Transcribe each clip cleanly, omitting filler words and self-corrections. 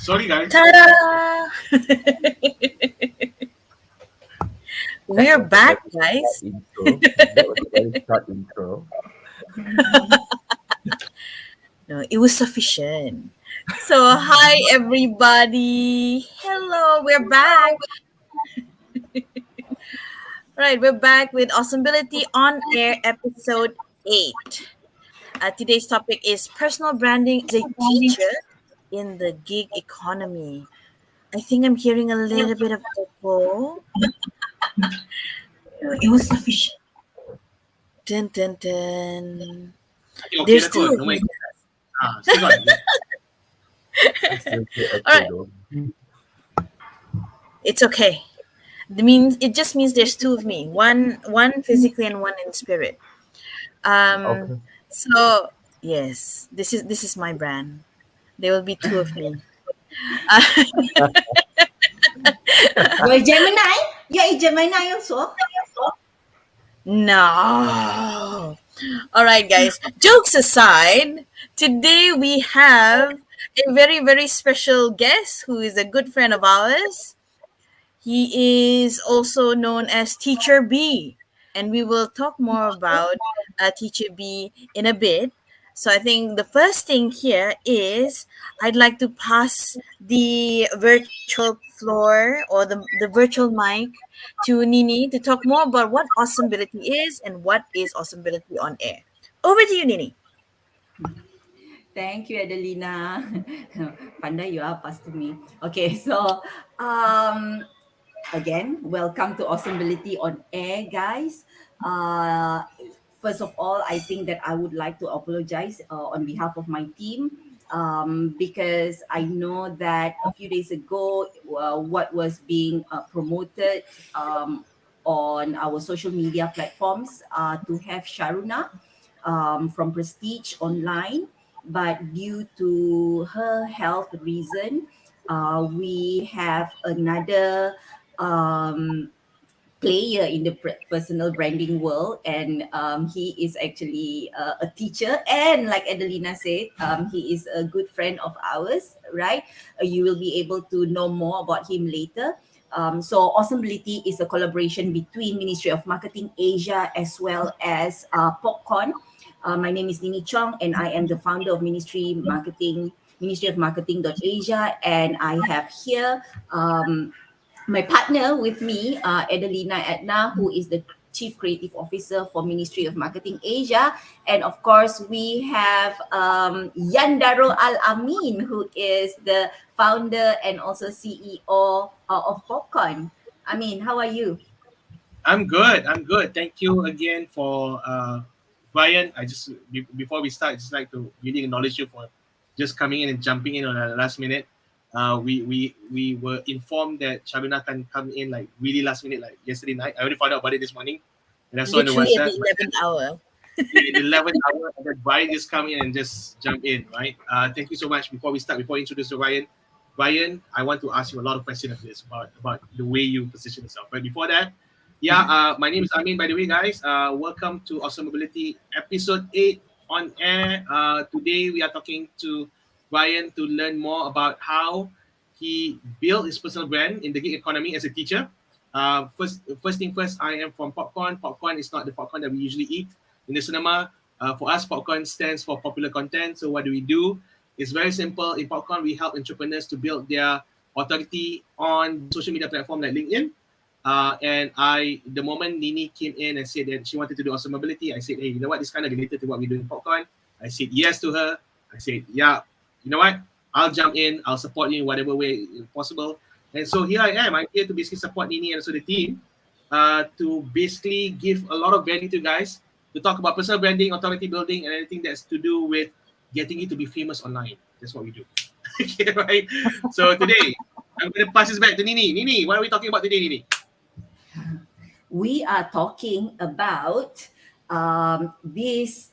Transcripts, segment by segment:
Sorry, guys. Ta-da! We're That was a back, very short guys. intro. That was a very short intro. No, it was sufficient. So, hi everybody. Hello, we're back. Right, we're back with Awesomebility on Air episode 8. Today's topic is personal branding as a teacher in the gig economy. I think I'm hearing a little bit of echo. It was sufficient. Dun dun dun. I think okay There's lah kot. two of No me. matter. Still on. I still hear All echo right, though. it's okay. It just means there's two of me, one physically and one in spirit. Um, Okay. so yes, this is my brand. There will be two of me. Uh, You're a Gemini? You're a Gemini also? no. All right, guys. Jokes aside, today we have a very special guest who is a good friend of ours. He is also known as Teacher B, and we will talk more about Teacher B in a bit. So I think the first thing here is I'd like to pass the virtual floor or the virtual mic to Nini to talk more about what Awesomebility is and what is Awesomebility on air. Over to you, Nini. Thank you, Adelina. Pandai you are past to me. Okay, so um, again, welcome to Awesomebility on Air, guys. Uh, First of all, I think that I would like to apologize on behalf of my team because I know that a few days ago, what was being promoted on our social media platforms to have Sharuna from Prestige online, but due to her health reason, we have another player in the personal branding world, and he is actually a teacher, and like Adelina said, he is a good friend of ours, right? You will be able to know more about him later. So Awesomebility is a collaboration between Ministry of Marketing Asia as well as Popcorn. My name is Nini Chong, and I am the founder of Ministry of Marketing Asia, and I have here my partner with me, Adelina Edna, who is the Chief Creative Officer for Ministry of Marketing Asia. And of course, we have Yandaro Al-Amin, who is the founder and also CEO of Popcorn. Amin, how are you? I'm good. I'm good. Thank you again for Brian. Before we start, I just like to really acknowledge you for just coming in and jumping in on the last minute. We were informed that Shabina can come in like really last minute, like yesterday night. I already found out about it this morning, and I saw in the Literally at WhatsApp. the 11th hour. In the 11th hour, and then Brian just come in and just jump in, right? Thank you so much. Before I introduce to Brian, I want to ask you a lot of questions of this about the way you position yourself. But before that, yeah, my name is Amin, by the way, guys. Welcome to Awesome Mobility episode 8 on air. Today we are talking to Brian to learn more about how he built his personal brand in the gig economy as a teacher. First thing first, I am from Popcorn. Popcorn is not the popcorn that we usually eat in the cinema. For us, Popcorn stands for popular content. So what do we do? It's very simple. In Popcorn, we help entrepreneurs to build their authority on social media platform like LinkedIn. The moment Nini came in and said that she wanted to do Awesome Mobility, I said, hey, you know what? This kind of related to what we do in Popcorn. I said yes to her. I said, yeah, you know what? I'll jump in. I'll support you in whatever way possible. And so here I am. I'm here to basically support Nini and also the team to basically give a lot of value to you guys to talk about personal branding, authority building, and anything that's to do with getting you to be famous online. That's what we do. Okay, right? So today, I'm going to pass this back to Nini. Nini, what are we talking about today, Nini? We are talking about this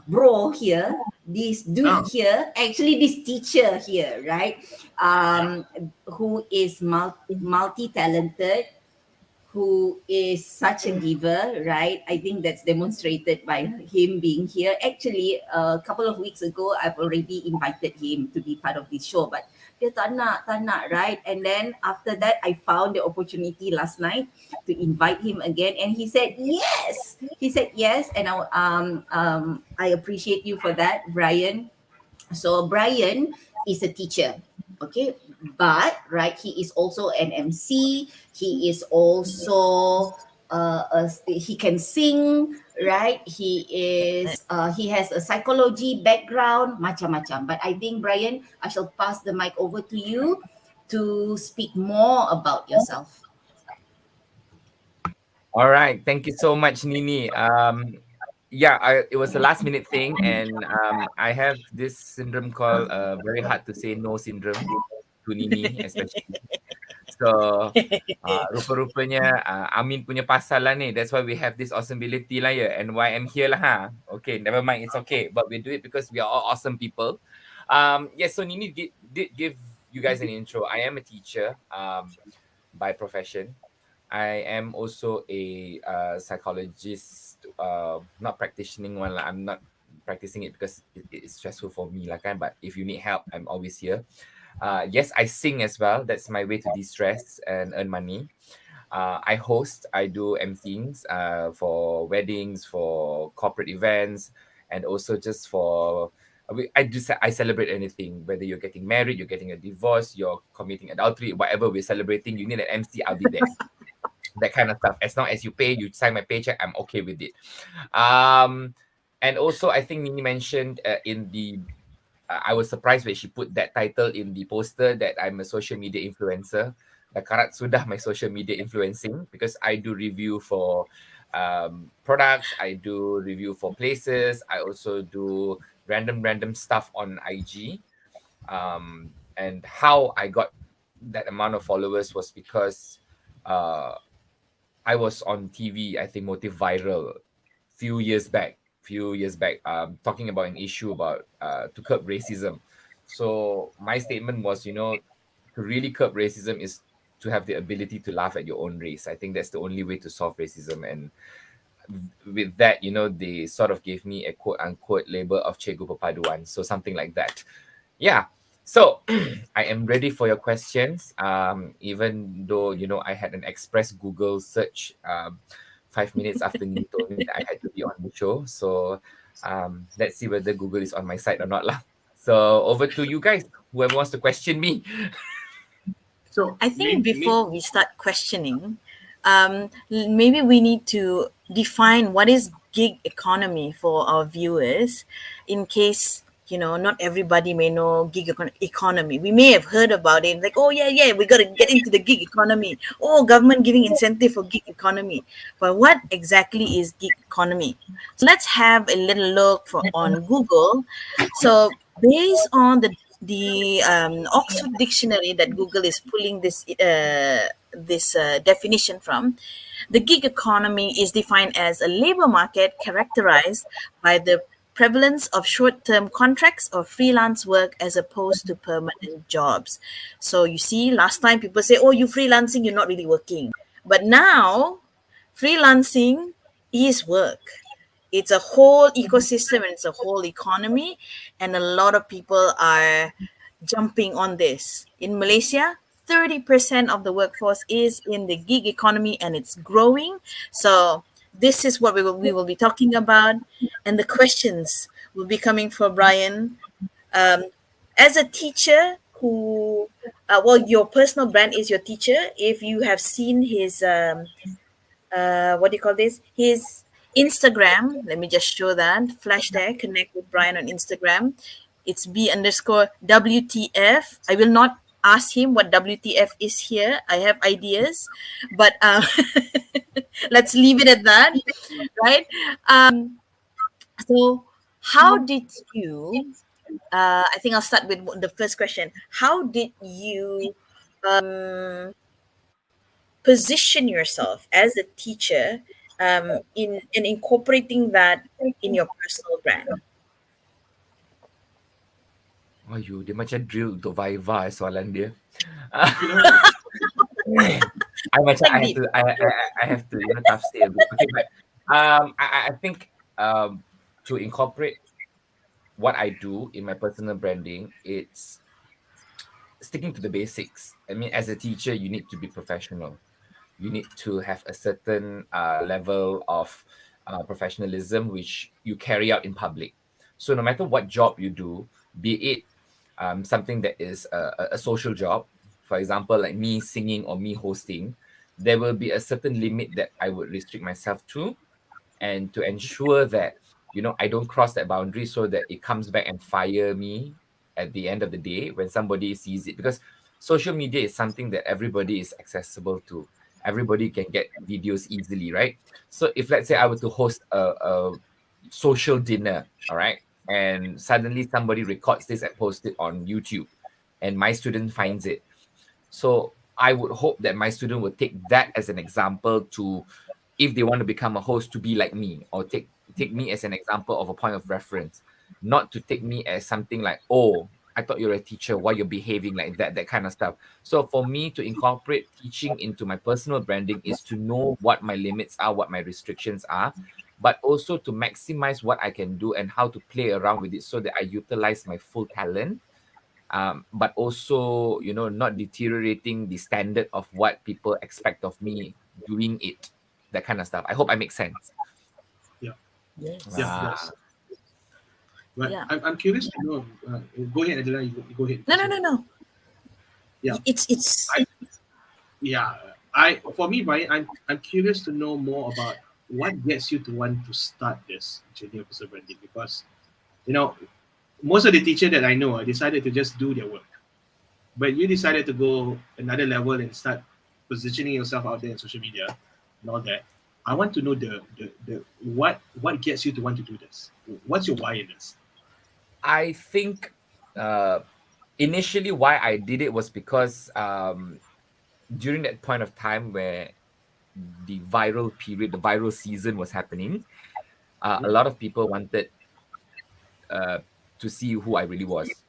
bro here, this dude here, actually this teacher here, right? Who is multi-talented, who is such a giver, right? I think that's demonstrated by him being here. Actually, a couple of weeks ago, I've already invited him to be part of this show, but Dia tak nak, right? And then after that, I found the opportunity last night to invite him again, and he said yes. He said yes, and I appreciate you for that, Brian. So Brian is a teacher, okay, but right, he is also an MC. He is also he can sing, right? He has a psychology background, macam-macam. But I think Brian, I shall pass the mic over to you to speak more about yourself. All right. Thank you so much, Nini. It was a last minute thing, and I have this syndrome called very hard to say no syndrome to Nini, especially. So, rupa-rupanya Amin punya pasal lah ni. That's why we have this awesomebility lah ya. And why I'm here lah ha. Okay, never mind. It's okay. But we do it because we are all awesome people. Yes, so Nini did give you guys an intro. I am a teacher by profession. I am also a psychologist, not practicing one lah. I'm not practicing it because it's stressful for me lah kan. But if you need help, I'm always here. Yes, I sing as well. That's my way to de-stress and earn money. I host, I do emceeings for weddings, for corporate events, and also just for I celebrate anything. Whether you're getting married, you're getting a divorce, you're committing adultery, whatever we're celebrating, you need an MC, I'll be there. That kind of stuff. As long as you pay, you sign my paycheck, I'm okay with it. And also, I think Nini mentioned in the I was surprised when she put that title in the poster that I'm a social media influencer. Dah karat sudah my social media influencing because I do review for products, I do review for places, I also do random stuff on IG. And how I got that amount of followers was because I was on TV, I think Motive Viral few years back, talking about an issue about to curb racism. So my statement was, to really curb racism is to have the ability to laugh at your own race. I think that's the only way to solve racism. And with that, they sort of gave me a quote unquote label of Cikgu Perpaduan. So something like that. Yeah. So I am ready for your questions. Even though, I had an express Google search 5 minutes after you told me that I had to be on the show. So let's see whether Google is on my side or not lah. So over to you guys. Whoever wants to question me. So I think before we start questioning, maybe we need to define what is gig economy for our viewers, in case not everybody may know gig economy. We may have heard about it, like, oh yeah, we got to get into the gig economy. Oh, government giving incentive for gig economy. But what exactly is gig economy? So let's have a little look on Google. So based on the Oxford Dictionary that Google is pulling this definition from, the gig economy is defined as a labor market characterized by the prevalence of short-term contracts or freelance work as opposed to permanent jobs. So you see, last time people say, oh, you freelancing, you're not really working. But now, freelancing is work. It's a whole ecosystem and it's a whole economy, and a lot of people are jumping on this. In Malaysia, 30% of the workforce is in the gig economy and it's growing. So this is what we will be talking about, and the questions will be coming for Brian. As a teacher who, your personal brand is your teacher. If you have seen his what do you call this? His Instagram. Let me just show that. Flash there. Connect with Brian on Instagram. It's B_WTF. I will not ask him what WTF is here. I have ideas, but let's leave it at that, right? So, how did you? I think I'll start with the first question. How did you position yourself as a teacher in incorporating that in your personal brand? Ayu, dia macam drill untuk Viva soalan dia. I have to tough stay a bit. Okay, but I think to incorporate what I do in my personal branding, it's sticking to the basics. I mean, as a teacher, you need to be professional. You need to have a certain level of professionalism which you carry out in public. So no matter what job you do, be it something that is a social job, for example, like me singing or me hosting, there will be a certain limit that I would restrict myself to, and to ensure that I don't cross that boundary so that it comes back and fire me at the end of the day when somebody sees it, because social media is something that everybody is accessible to. Everybody can get videos easily, right? So if, let's say, I were to host a social dinner, all right, and suddenly somebody records this and posts it on YouTube, and my student finds it, so I would hope that my student would take that as an example to, if they want to become a host, to be like me, or take me as an example of a point of reference, not to take me as something like, oh, I thought you're a teacher, why you're behaving like that, that kind of stuff. So for me to incorporate teaching into my personal branding is to know what my limits are, what my restrictions are, but also to maximize what I can do and how to play around with it so that I utilize my full talent, but also not deteriorating the standard of what people expect of me doing it, that kind of stuff. I hope I make sense. Yeah, yeah, Yes. that's Ah, right. Yeah. I'm curious to know. Go ahead, Adela. You go ahead. No, no, Sorry. no, no. Yeah, It's I yeah. I for me, Brian, I'm curious to know more about what gets you to want to start this journey of personal branding, because you know most of the teacher that I know decided to just do their work, but you decided to go another level and start positioning yourself out there in social media and all that. I want to know the what gets you to want to do this. What's your why in this? I think uh, initially why I did it was because during that point of time where the viral period, the viral season was happening, a Mhm. lot of people wanted uh, to see who I really was.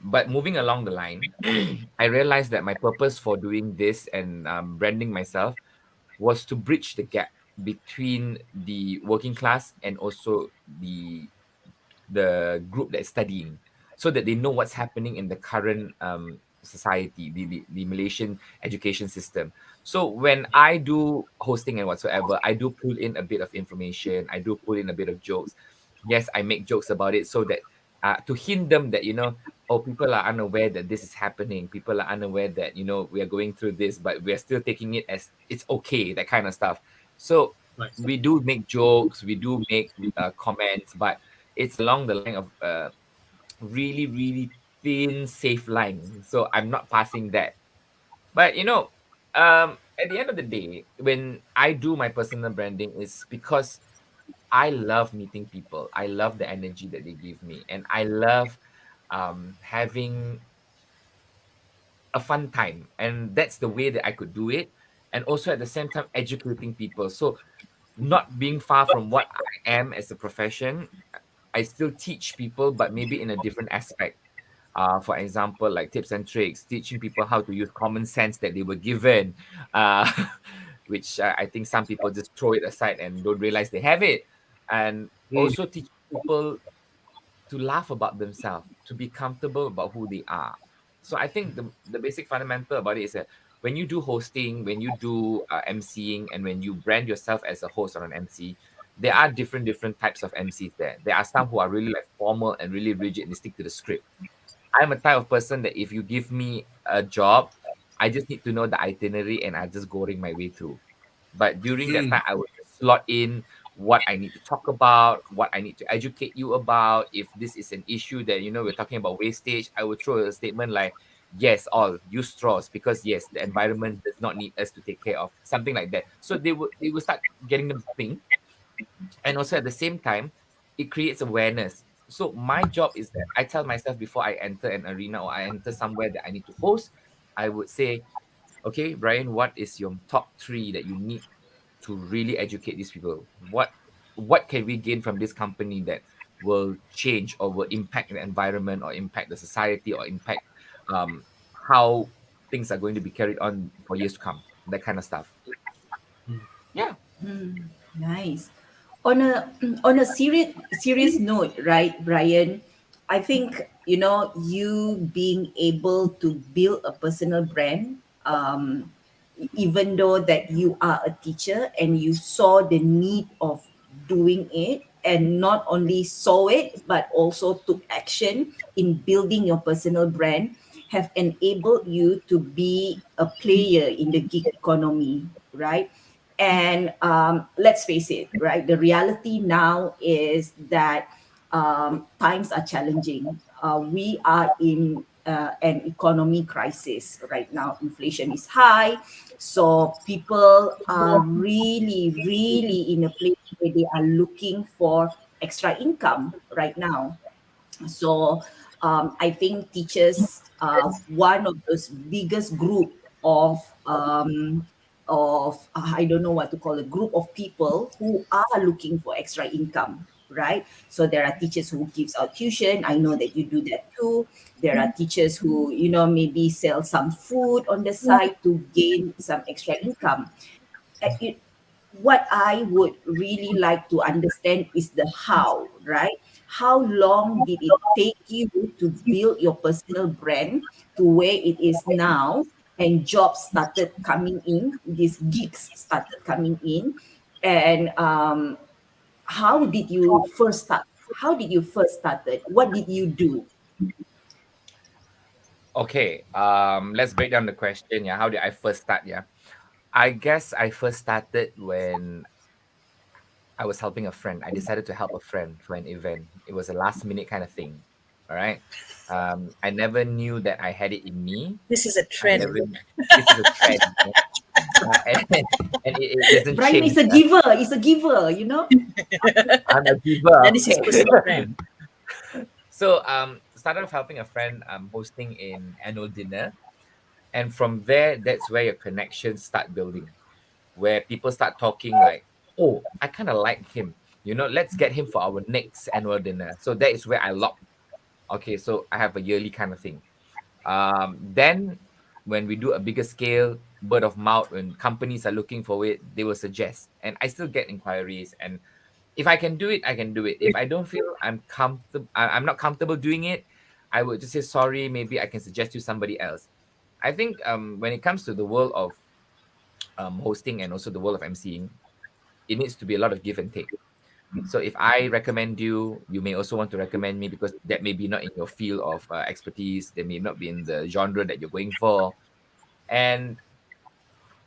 But moving along the line, I realized that my purpose for doing this and branding myself was to bridge the gap between the working class and also the group that's studying, so that they know what's happening in the current society, the Malaysian education system. So when I do hosting and whatsoever, I do pull in a bit of information, I do pull in a bit of jokes. Yes, I make jokes about it so that to hint them that oh, people are unaware that this is happening, people are unaware that we are going through this, but we're still taking it as it's okay, that kind of stuff. So Right. we do make jokes, we do make comments, but it's along the line of really, really thin, safe line. So I'm not passing that. But at the end of the day, when I do my personal branding, is because I love meeting people. I love the energy that they give me, and I love having a fun time. And that's the way that I could do it. And also at the same time, educating people. So not being far from what I am as a profession, I still teach people, but maybe in a different aspect. For example, like tips and tricks, teaching people how to use common sense that they were given, uh, which I think some people just throw it aside and don't realize they have it. And Mm, also teach people to laugh about themselves, to be comfortable about who they are. So I think the basic fundamental about it is that when you do hosting, when you do MCing, and when you brand yourself as a host or an MC, there are different types of MCs there. There are some who are really like formal and really rigid and they stick to the script. I'm a type of person that if you give me a job, I just need to know the itinerary and I just going my way through. But during that mm, time, I would just slot in what I need to talk about, what I need to educate you about. If this is an issue that we're talking about wastage, I would throw a statement like, "Yes, all use straws because yes, the environment does not need us to take care of something like that." So they will start getting them to think, and also at the same time it creates awareness. So my job is that I tell myself before I enter an arena or I enter somewhere that I need to host, I would say, okay, Brian, what is your top three that you need to really educate these people? What can we gain from this company that will change or will impact the environment or impact the society or impact um how things are going to be carried on for years to come, that kind of stuff. mm. Yeah. Nice. On a serious note, right, Brian? I think you being able to build a personal brand, even though that you are a teacher and you saw the need of doing it, and not only saw it but also took action in building your personal brand, have enabled you to be a player in the gig economy, right? And let's face it, right? The reality now is that times are challenging. We are in an economy crisis right now. Inflation is high. So people are really, really in a place where they are looking for extra income right now. So I think teachers are one of those biggest group of I don't know what to call, a group of people who are looking for extra income, right? So there are teachers who gives out tuition. I know that you do that too. There are teachers who, maybe sell some food on the side to gain some extra income. It, what I would really like to understand is the how, right? How long did it take you to build your personal brand to where it is now, and jobs started coming in, these gigs started coming in, and how did you first start? How did you first started? What did you do? Okay, let's break down the question. Yeah, how did I first start? Yeah, I guess I first started when I was helping a friend. I decided to help a friend for an event. It was a last minute kind of thing. All right. I never knew that I had it in me. This is a I never. trend. This is a trend, and, and it doesn't Brian change. is a giver, is a giver. I'm a giver. That is his Okay. personal brand. So started off helping a friend hosting an annual dinner, and from there, that's where your connections start building, where people start talking like, oh, I kind of like him. Let's get him for our next annual dinner. So that is where I lock. Okay, so I have a yearly kind of thing. Then when we do a bigger scale, word of mouth, when companies are looking for it, they will suggest. And I still get inquiries. And if I can do it, I can do it. If I don't feel I'm not comfortable doing it, I would just say sorry. Maybe I can suggest you somebody else. I think when it comes to the world of hosting and also the world of emceeing, it needs to be a lot of give and take. So if I recommend you, you may also want to recommend me because that may be not in your field of expertise. They may not be in the genre that you're going for. And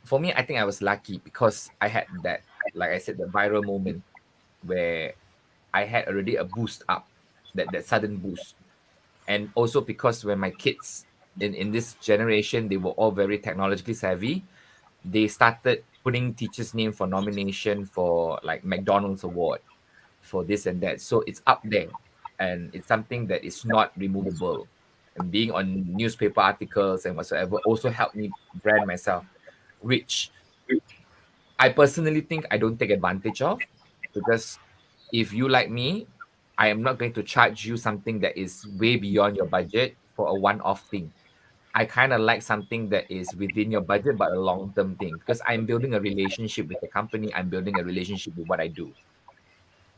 for me, I think I was lucky because I had that, like I said, the viral moment where I had already a boost up, that sudden boost. And also because when my kids in this generation, they were all very technologically savvy, they started putting teachers' name for nomination for like McDonald's award for this and that. So it's up there, and it's something that is not removable. And being on newspaper articles and whatsoever also helped me brand myself, which I personally think I don't take advantage of, because if you like me, I am not going to charge you something that is way beyond your budget for a one-off thing. I kind of like something that is within your budget but a long-term thing, because I'm building a relationship with the company. I'm building a relationship with what I do,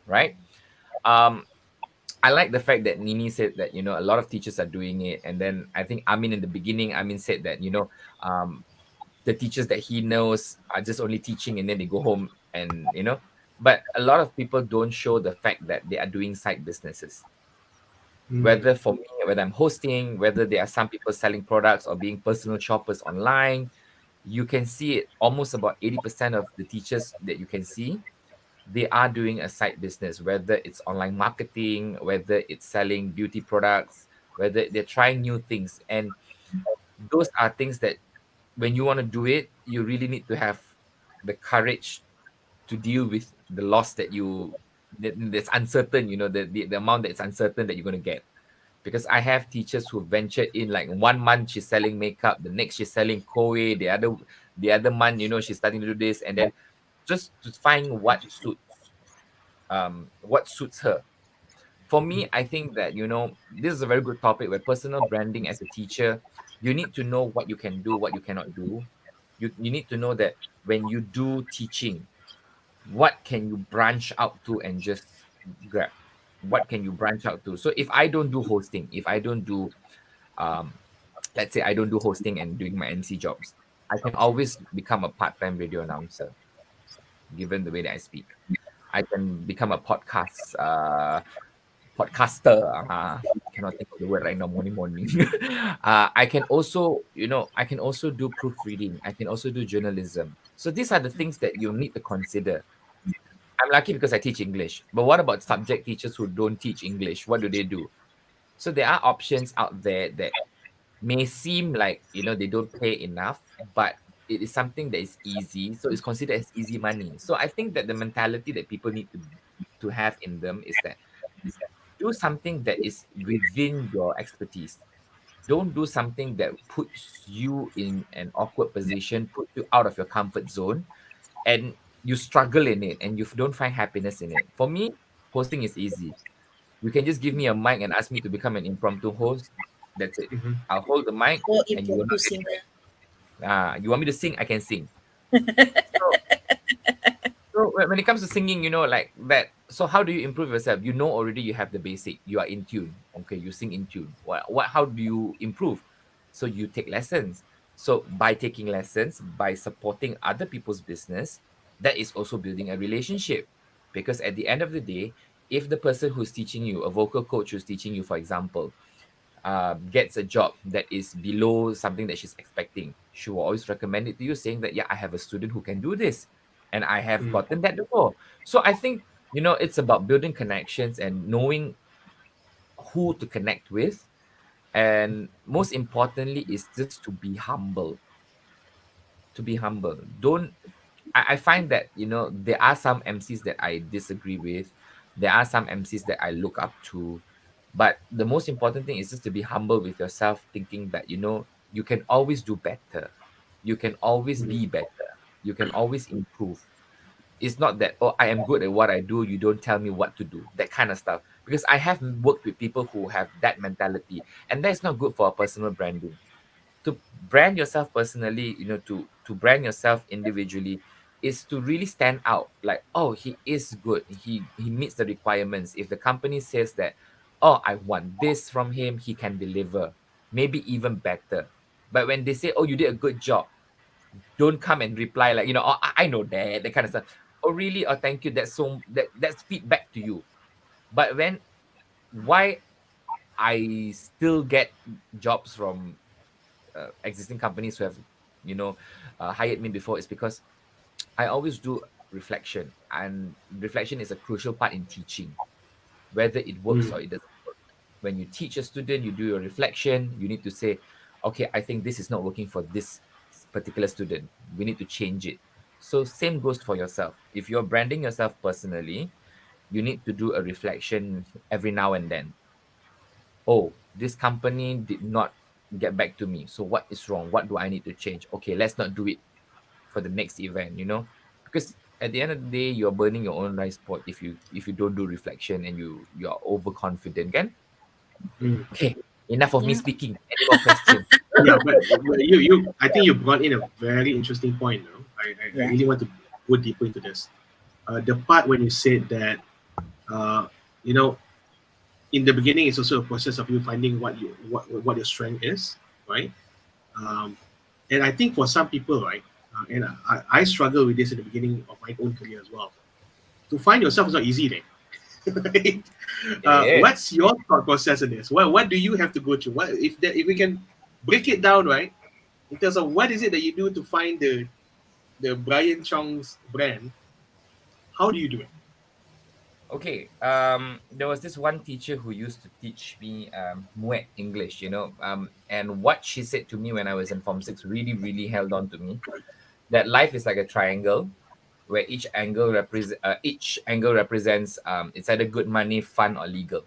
right? Um, I like the fact that Nini said that a lot of teachers are doing it, and then I think Amin in the beginning, Amin said that the teachers that he knows are just only teaching and then they go home and but a lot of people don't show the fact that they are doing side businesses, Mm. whether for me, whether I'm hosting, whether there are some people selling products or being personal shoppers online. You can see it almost about 80% of the teachers that you can see, they are doing a side business, whether it's online marketing, whether it's selling beauty products, whether they're trying new things. And those are things that when you want to do it, you really need to have the courage to deal with the loss that's uncertain, the amount that's uncertain that you're going to get. Because I have teachers who ventured in, like 1 month she's selling makeup, the next she's selling koe, the other month, she's starting to do this, and then just to find what suits her. For me, I think that this is a very good topic where personal branding as a teacher, you need to know what you can do, what you cannot do. You need to know that when you do teaching, what can you branch out to and just grab. what can you branch out to? So if I don't do hosting, if I don't do um let's say I don't do hosting and doing my MC jobs, I can always become a part-time radio announcer, given the way that I speak. I can become a podcaster. Cannot think of the word right now, morning. I can also, I can also do proofreading. I can also do journalism. So these are the things that you need to consider. I'm lucky because I teach English. But what about subject teachers who don't teach English? What do they do? So there are options out there that may seem like, they don't pay enough, but it is something that is easy. So it's considered as easy money. So I think that the mentality that people need to have in them is that do something that is within your expertise. Don't do something that puts you in an awkward position, puts you out of your comfort zone, and you struggle in it and you don't find happiness in it. For me, hosting is easy. You can just give me a mic and ask me to become an impromptu host. That's it. Mhm. I'll hold the mic Or and you will impromptu not get singer. you want me to sing, I can sing. So So when it comes to singing, like that. So how do you improve yourself? You know already you have the basic. You are in tune. Okay, you sing in tune. What? How do you improve? So you take lessons. So by taking lessons, by supporting other people's business, that is also building a relationship. Because at the end of the day, if the person who's teaching you, a vocal coach who's teaching you, for example, gets a job that is below something that she's expecting, she will always recommend it to you, saying that, yeah, I have a student who can do this, and I have Mm. gotten that before. So I think, it's about building connections and knowing who to connect with. And most importantly, is just to be humble. To be humble. Don't I find that there are some MCs that I disagree with. There are some MCs that I look up to. But the most important thing is just to be humble with yourself, thinking that you can always do better. You can always Mm. be better. You can always improve. It's not that, oh, I am good at what I do, you don't tell me what to do. That kind of stuff. Because I have worked with people who have that mentality, and that's not good for a personal branding. To brand yourself personally, to brand yourself individually, is to really stand out. Like, oh, he is good. He meets the requirements. If the company says that, oh, I want this from him, he can deliver, maybe even better. But when they say, oh, you did a good job, don't come and reply like, oh, I know that kind of stuff. Oh, really? Oh, thank you. That's feedback to you. But why I still get jobs from existing companies who have hired me before, is because I always do reflection, and reflection is a crucial part in teaching, whether it works Mm. or it doesn't work. When you teach a student, you do your reflection. You need to say, okay, I think this is not working for this particular student. We need to change it. So same goes for yourself. If you're branding yourself personally, you need to do a reflection every now and then. Oh, this company did not get back to me. So what is wrong? What do I need to change? Okay, let's not do it for the next event. Because at the end of the day, you're burning your own rice pot if you don't do reflection and you're overconfident, kan? Mm. Okay, enough of me Yeah. speaking. Any more questions? Yeah, but you I think you brought in a very interesting point. No? I Yeah. really want to go deeper into this. The part when you said that, uh, you know, in the beginning, it's also a process of you finding what your strength is, right? Um, and I think for some people, right, and I struggle with this in the beginning of my own career as well. To find yourself is not easy, then. Right? Yes. What's your thought process in this? What do you have to go through? If we can break it down, right, in terms of what is it that you do to find the Brian Chong's brand? How do you do it? Okay. There was this one teacher who used to teach me Muet English, and what she said to me when I was in Form 6 really, really held on to me. That life is like a triangle where each angle represents it's either good money, fun, or legal.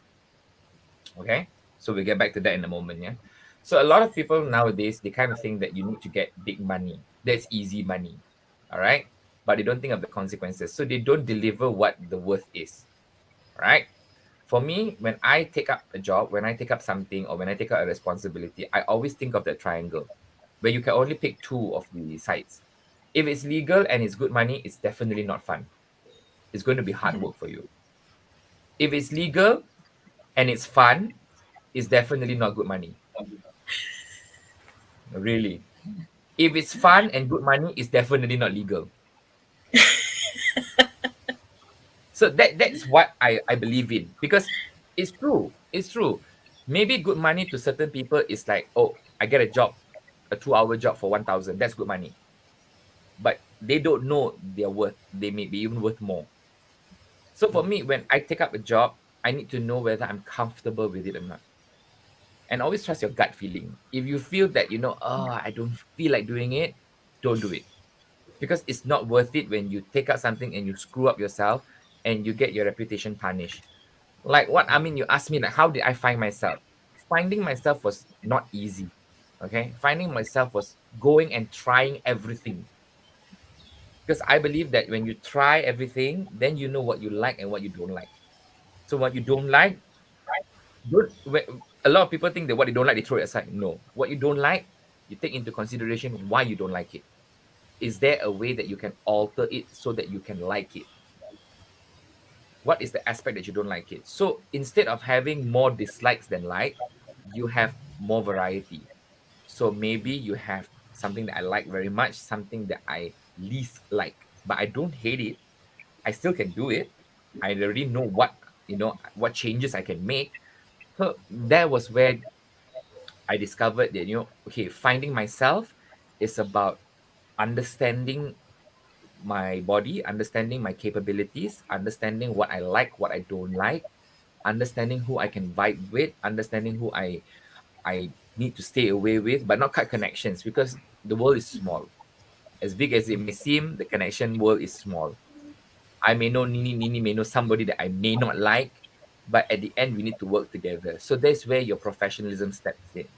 Okay, so we'll get back to that in a moment. Yeah. So a lot of people nowadays, they kind of think that you need to get big money. That's easy money. All right. But they don't think of the consequences. So they don't deliver what the worth is. All right. For me, when I take up a job, when I take up something, or when I take up a responsibility, I always think of that triangle where you can only pick two of the sides. If it's legal and it's good money, it's definitely not fun. It's going to be hard work for you. If it's legal and it's fun, it's definitely not good money. Really. If it's fun and good money, it's definitely not legal. So that's what I believe in, because it's true. It's true. Maybe good money to certain people is like, oh, I get a job, a 2-hour job for 1,000. That's good money. But they don't know their worth. They may be even worth more. So for me, when I take up a job, I need to know whether I'm comfortable with it or not. And always trust your gut feeling. If you feel that, oh, I don't feel like doing it, don't do it. Because it's not worth it when you take out something and you screw up yourself and you get your reputation tarnished. Like what I mean, you asked me, like, how did I find myself? Finding myself was not easy. Okay. Finding myself was going and trying everything. Because I believe that when you try everything, then you know what you like and what you don't like. So what you don't like, a lot of people think that what they don't like, they throw it aside. No. What you don't like, you take into consideration why you don't like it. Is there a way that you can alter it so that you can like it? What is the aspect that you don't like it? So instead of having more dislikes than like, you have more variety. So maybe you have something that I like very much, something that I least like, but I don't hate it. I still can do it. I already know what changes I can make. So that was where I discovered that, okay, finding myself is about understanding my body, understanding my capabilities, understanding what I like, what I don't like, understanding who I can vibe with, understanding who I need to stay away with, but not cut connections, because the world is small. As big as it may seem, the connection world is small. I may know Nini may know somebody that I may not like, but at the end we need to work together. So that's where your professionalism steps in.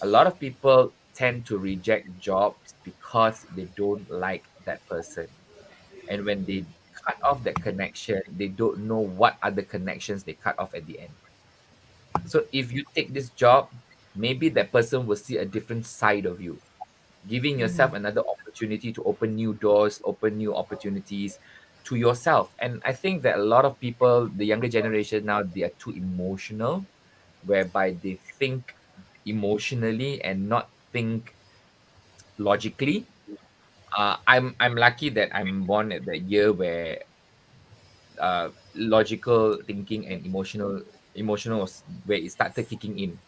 A lot of people tend to reject jobs because they don't like that person. And when they cut off that connection, they don't know what other connections they cut off at the end. So if you take this job, maybe that person will see a different side of you, giving yourself another opportunity to open new doors, open new opportunities to yourself. And I think that a lot of people, the younger generation now, they are too emotional, whereby they think emotionally and not think logically. I'm lucky that I'm born at the year where logical thinking and emotional was where it started kicking in.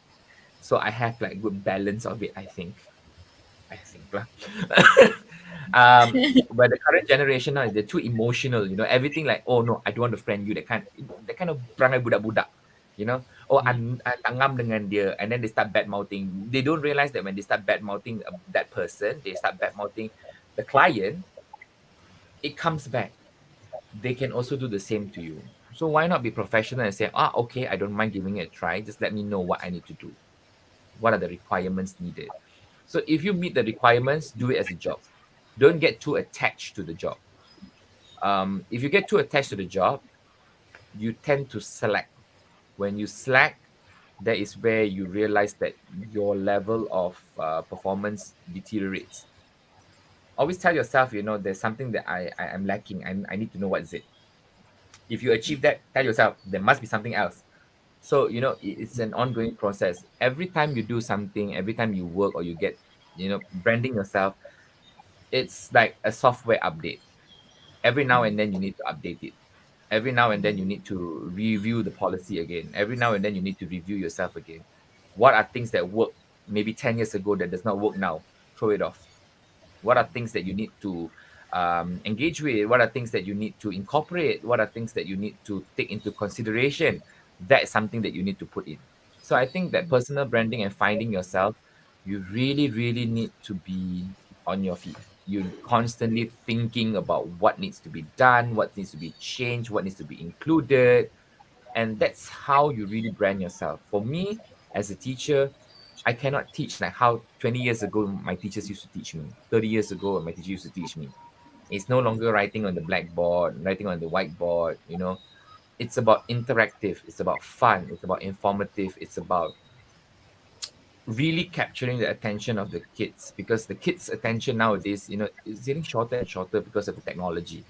So I have like good balance of it, I think lah. But the current generation now, they're too emotional, everything like, oh no, I don't want to friend you, that kind of perangai budak-budak, oh, I'm tangam dengan dia, and then they start bad mouthing. They don't realize that when they start bad mouthing that person, they start bad mouthing the client, it comes back. They can also do the same to you. So why not be professional and say, okay, I don't mind giving it a try. Just let me know what I need to do. What are the requirements needed? So if you meet the requirements, do it as a job. Don't get too attached to the job. If you get too attached to the job, you tend to slack. When you slack, that is where you realize that your level of performance deteriorates. Always tell yourself, there's something that I am lacking. I need to know what is it. If you achieve that, tell yourself there must be something else. So it's an ongoing process. Every time you do something, every time you work or you get, branding yourself, it's like a software update. Every now and then you need to update it. Every now and then you need to review the policy again. Every now and then you need to review yourself again. What are things that work maybe 10 years ago that does not work now? Throw it off. What are things that you need to engage with? What are things that you need to incorporate? What are things that you need to take into consideration? That is something that you need to put in. So I think that personal branding and finding yourself, you really, really need to be on your feet. You're constantly thinking about what needs to be done, what needs to be changed, what needs to be included. And that's how you really brand yourself. For me, as a teacher, I cannot teach like how 20 years ago my teachers used to teach me, 30 years ago my teacher used to teach me. It's no longer writing on the blackboard, writing on the whiteboard. It's about interactive, it's about fun, it's about informative, it's about really capturing the attention of the kids, because the kids' attention nowadays, is getting shorter and shorter because of the technology.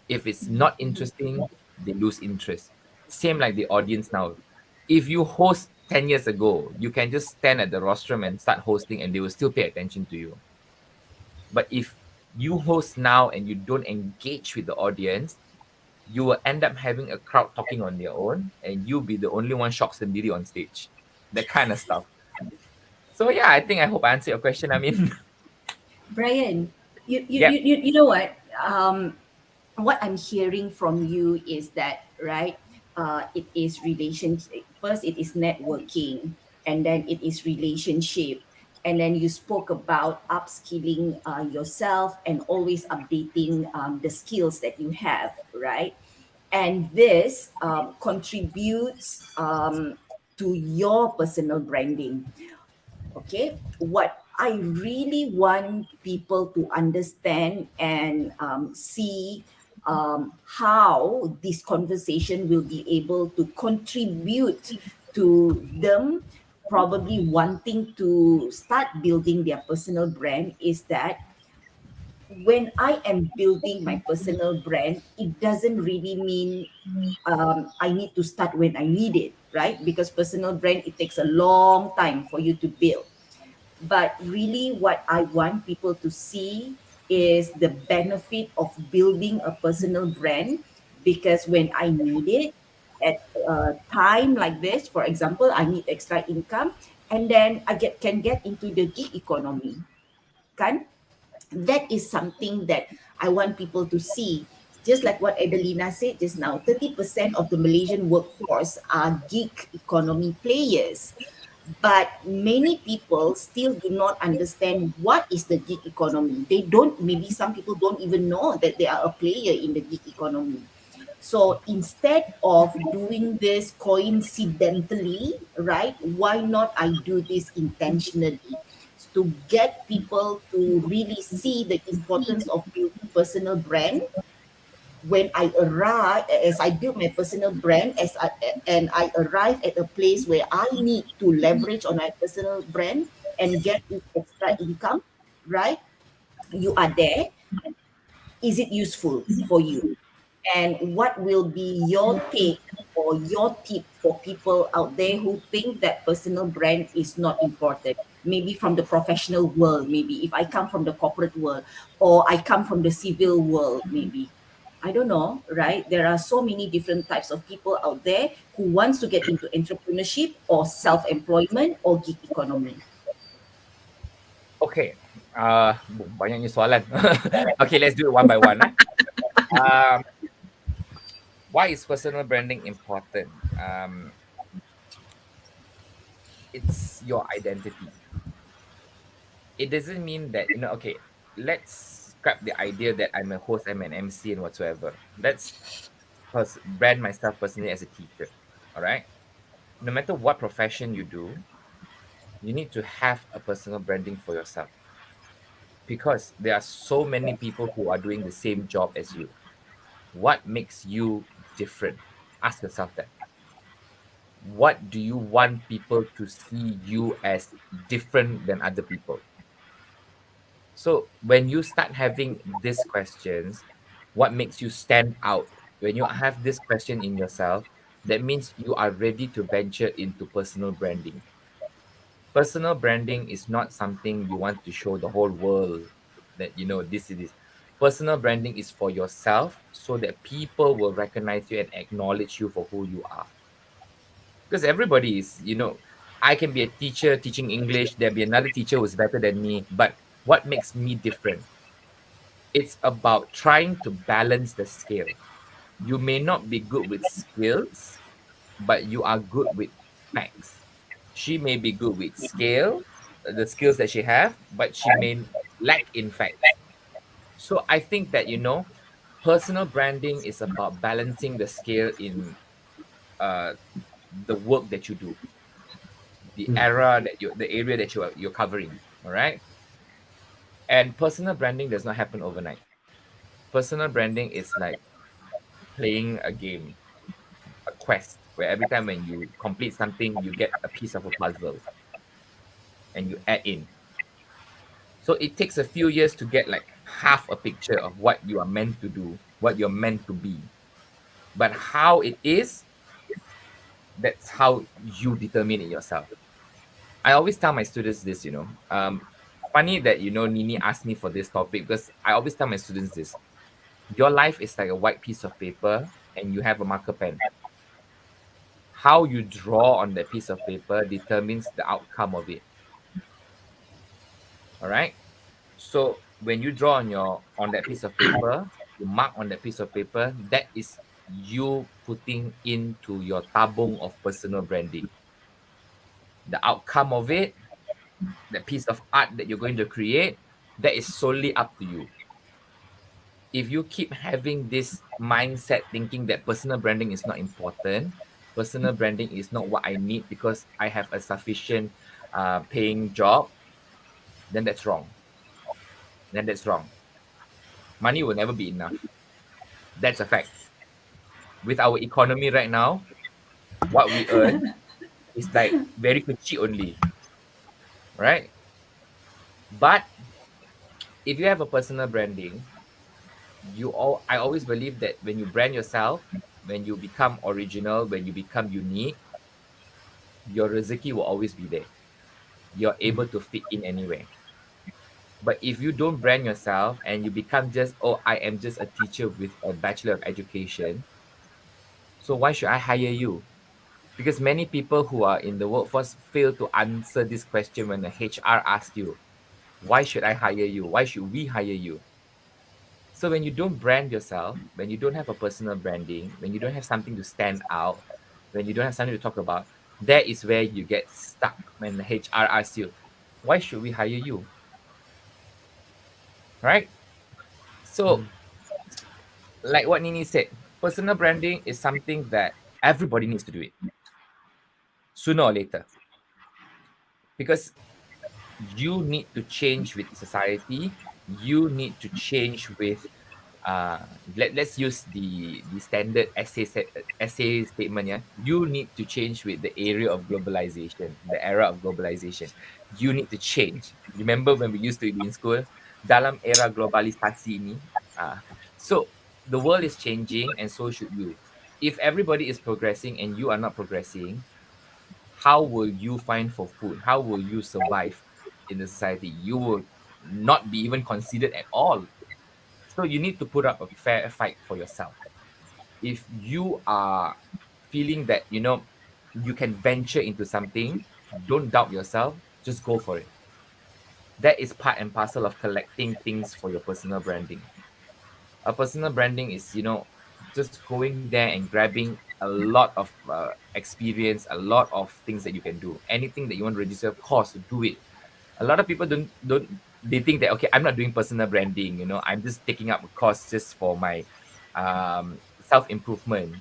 If it's not interesting, they lose interest. Same like the audience now. If you host 10 years ago, you can just stand at the rostrum and start hosting and they will still pay attention to you. But if you host now and you don't engage with the audience, you will end up having a crowd talking on their own and you'll be the only one shock sendiri on stage. That kind of stuff. So yeah, I hope I answered your question. I mean, Brian, yeah. you know what I'm hearing from you is that, right, it is relationship. First, it is networking, and then it is relationship. And then you spoke about upskilling yourself and always updating the skills that you have, right? And this contributes to your personal branding. Okay, what I really want people to understand and see how this conversation will be able to contribute to them probably wanting to start building their personal brand is that when I am building my personal brand, it doesn't really mean I need to start when I need it, right? Because personal brand, it takes a long time for you to build. But really, what I want people to see is the benefit of building a personal brand, because when I need it at a time like this, for example, I need extra income, and then can get into the gig economy, kan? That is something that I want people to see. Just like what Adelina said just now, 30% of the Malaysian workforce are gig economy players. But many people still do not understand what is the gig economy. They don't, maybe some people don't even know that they are a player in the gig economy. So instead of doing this coincidentally, right, why not I do this intentionally? To get people to really see the importance of building personal brand. When I arrive, as I build my personal brand, and I arrive at a place where I need to leverage on my personal brand and get this extra income, right? You are there. Is it useful for you? And what will be your take or your tip for people out there who think that personal brand is not important? Maybe from the professional world, maybe if I come from the corporate world, or I come from the civil world, maybe. I don't know, right? There are so many different types of people out there who wants to get into entrepreneurship or self-employment or gig economy. Okay. Banyaknya soalan. Okay, let's do it one by one. Um, why is personal branding important? It's your identity. It doesn't mean that, okay, let's scrap the idea that I'm a host, I'm an MC and whatsoever. Let's brand myself personally as a teacher. All right. No matter what profession you do, you need to have a personal branding for yourself because there are so many people who are doing the same job as you. What makes you different? Ask yourself that. What do you want people to see you as different than other people? So when you start having these questions, what makes you stand out? When you have this question in yourself, that means you are ready to venture into personal branding. Personal branding is not something you want to show the whole world that this is this. Personal branding is for yourself so that people will recognize you and acknowledge you for who you are. Because everybody is, I can be a teacher teaching English, there'll be another teacher who's better than me, but what makes me different? It's about trying to balance the scale. You may not be good with skills, but you are good with facts. She may be good with the skills that she have, but she may lack in facts. So I think that personal branding is about balancing the scale in uh, the work that you do, the area that you're covering. All right, and personal branding does not happen overnight. Personal branding is like playing a game, a quest, where every time when you complete something, you get a piece of a puzzle and you add in. So it takes a few years to get like half a picture of what you are meant to do, what you're meant to be. But how it is, That's how you determine it yourself. I always tell my students this, funny that, Nini asked me for this topic because I always tell my students this. Your life is like a white piece of paper and you have a marker pen. How you draw on that piece of paper determines the outcome of it. All right. So when you draw on that piece of paper, you mark on that piece of paper, that is you putting into your tabung of personal branding. The outcome of it, the piece of art that you're going to create, that is solely up to you. If you keep having this mindset thinking that personal branding is not important, personal branding is not what I need because I have a sufficient paying job, then that's wrong. Then that's wrong. Money will never be enough. That's a fact. With our economy right now, what we earn is like very kecil only, right? But if you have a personal branding, I always believe that when you brand yourself, when you become original, when you become unique, your rezeki will always be there. You're able to fit in anywhere. But if you don't brand yourself and you become just, oh, I am just a teacher with a bachelor of education, so why should I hire you? Because many people who are in the workforce fail to answer this question when the HR asks you, why should I hire you? Why should we hire you? So when you don't brand yourself, when you don't have a personal branding, when you don't have something to stand out, when you don't have something to talk about, that is where you get stuck when the HR asks you, why should we hire you? Right? So, like what Nini said, personal branding is something that everybody needs to do it sooner or later because you need to change with society. You need to change with let's use the standard essay statement. Yeah, you need to change with the area of globalization, the era of globalization. You need to change. Remember when we used to be in school, dalam era globalisasi ini, uh, so the world is changing and so should you. If everybody is progressing and you are not progressing, how will you find for food? How will you survive in the society? You will not be even considered at all. So you need to put up a fair fight for yourself. If you are feeling that you can venture into something, don't doubt yourself, just go for it. That is part and parcel of collecting things for your personal branding. A personal branding is just going there and grabbing a lot of experience, a lot of things that you can do. Anything that you want to register, of course, do it. A lot of people don't they think that, okay, I'm not doing personal branding, I'm just taking up a course just for my self improvement,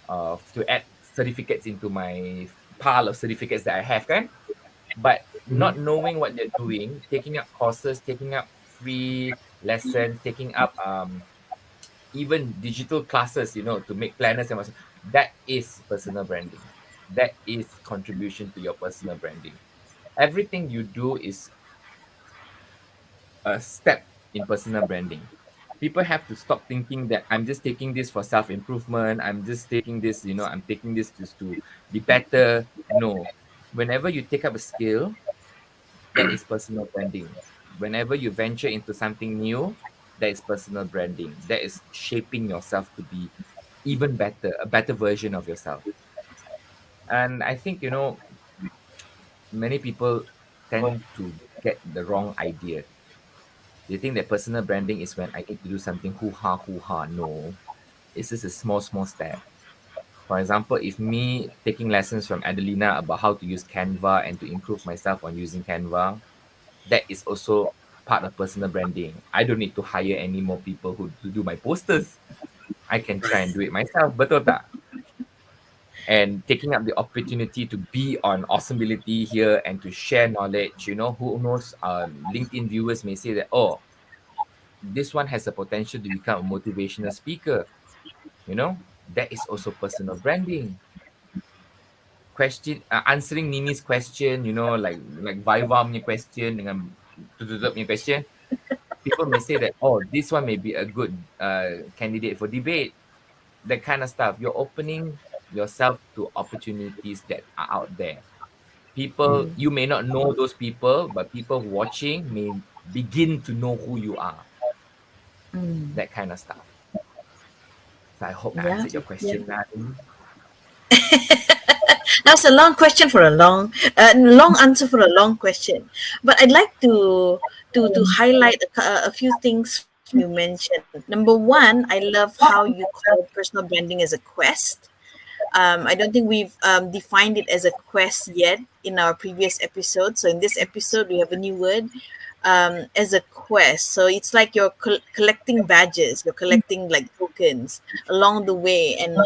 to add certificates into my pile of certificates that I have, kan? But not knowing what they're doing, taking up courses, taking up free lessons, taking up even digital classes, to make planners and what's, that is personal branding. That is contribution to your personal branding. Everything you do is a step in personal branding. People have to stop thinking that I'm just taking this for self improvement. I'm just taking this, I'm taking this just to be better. No. Whenever you take up a skill, that is personal branding. Whenever you venture into something new, that is personal branding. That is shaping yourself to be even better, a better version of yourself. And I think, many people tend to get the wrong idea. They think that personal branding is when I need to do something hoo ha. No, it's just a small, small step. For example, if me taking lessons from Adelina about how to use Canva and to improve myself on using Canva, that is also part of personal branding. I don't need to hire any more people who to do my posters. I can try Right. and do it myself, betul tak? And taking up the opportunity to be on Awesomebility here and to share knowledge, who knows, LinkedIn viewers may say that, oh, this one has the potential to become a motivational speaker, that is also personal branding. Answering Nini's question, like Viva punya question dengan tutup punya question, people may say that, oh, this one may be a good candidate for debate, that kind of stuff. You're opening yourself to opportunities that are out there. People, you may not know those people, but people watching may begin to know who you are. That kind of stuff. So I hope I Yeah. answered your question, Nadine. That's a long question for a long answer for a long question. But I'd like to highlight a few things you mentioned. Number one, I love how you call personal branding as a quest. I don't think we've defined it as a quest yet in our previous episode. So in this episode, we have a new word, as a quest. So it's like you're collecting badges, you're collecting like tokens along the way, and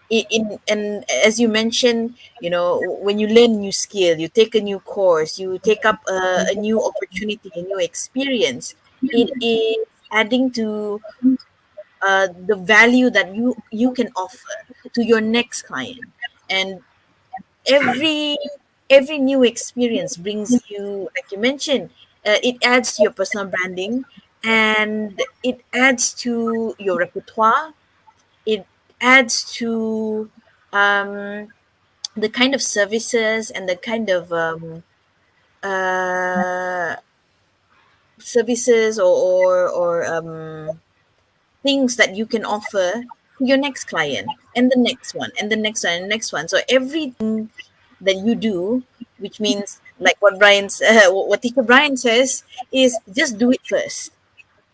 in and as you mentioned, when you learn new skill, you take a new course, you take up a new opportunity, a new experience. It is adding to the value that you can offer to your next client, and every every new experience brings you, like you mentioned, it adds to your personal branding, and it adds to your repertoire. It adds to um, the kind of services and the kind of uh, services or things that you can offer to your next client, and the next one, and the next one, and the next one. So everything that you do, which means like what what teacher Brian says, is just do it first.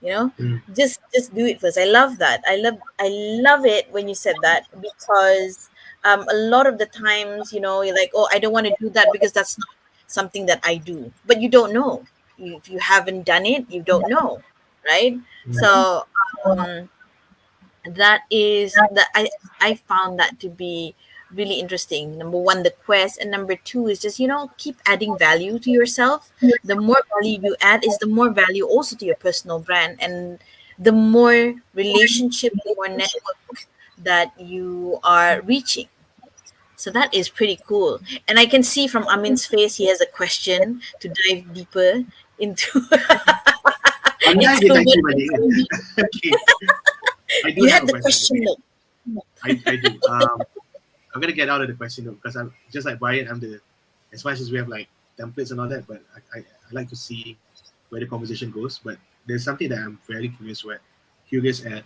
you know Mm. just do it first. I love that. I love it when you said that, because a lot of the times, you're like, oh, I don't want to do that because that's not something that I do. But you don't know. If you haven't done it, you don't know, right? Mm. So um that I found that to be really interesting. Number one, the quest, and number two is just, keep adding value to yourself. The more value you add is the more value also to your personal brand, and the more relationship, the more network that you are reaching. So that is pretty cool. And I can see from Amin's face, he has a question to dive deeper into Pandai dia into thank what you balik kan. Okay, I do you have had a the question. question Okay, look. I do. I'm gonna get out of the question though, because I'm just like Brian. As much as we have like templates and all that, but I like to see where the conversation goes. But there's something that I'm very curious at,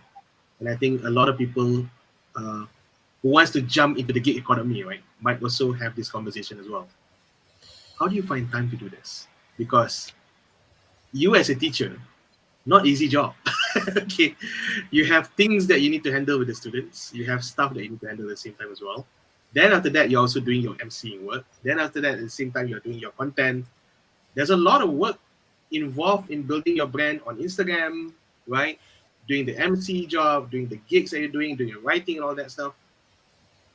and I think a lot of people uh, who wants to jump into the gig economy, right, might also have this conversation as well. How do you find time to do this? Because you as a teacher, not easy job. Okay, you have things that you need to handle with the students. You have stuff that you need to handle at the same time as well. Then after that, you're also doing your MCing work. Then after that, at the same time, you're doing your content. There's a lot of work involved in building your brand on Instagram, right? Doing the MC job, doing the gigs that you're doing your writing and all that stuff.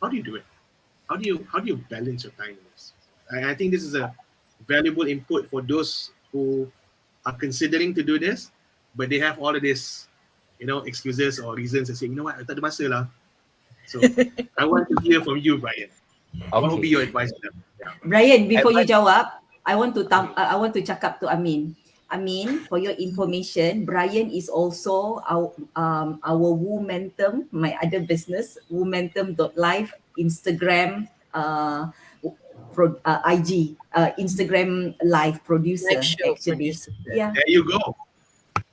How do you do it? How do you balance your time in this? I think this is a valuable input for those who are considering to do this, but they have all of this, excuses or reasons and say, you know what, tak ada masa lah. So I want to hear from you, Brian. What would be Okay. your advice to them? Yeah. Brian, before you Advice. jawab, I want to cakap to Amin. Amin, for your information, Brian is also our Womentum, my other business, womentum.live, Instagram, IG, Instagram live Live producer, show actually. producer. Yeah. There you go.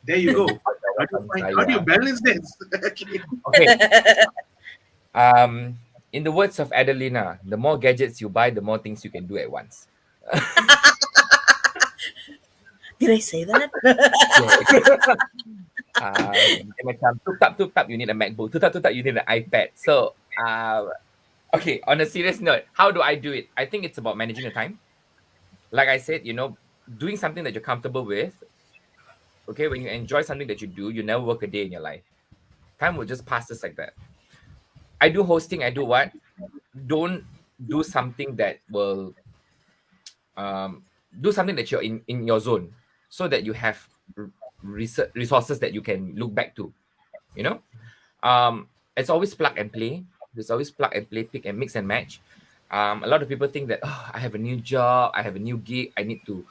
There you go. How do you balance this? Okay. Okay. In the words of Adelina, the more gadgets you buy, the more things you can do at once. Did I say that? Dia macam tup tap, you need a MacBook. Tup tap, you need an iPad. So, okay, on a serious note, how do I do it? I think it's about managing the time. Like I said, doing something that you're comfortable with. Okay, when you enjoy something that you do, you never work a day in your life. Time will just pass just like that. I do hosting, I do what? Don't do something that will do something that you're in your zone, so that you have resources that you can look back to. You know, it's always plug and play. There's always plug and play, pick and mix and match. A lot of people think that, oh, I have a new job, I have a new gig, I need to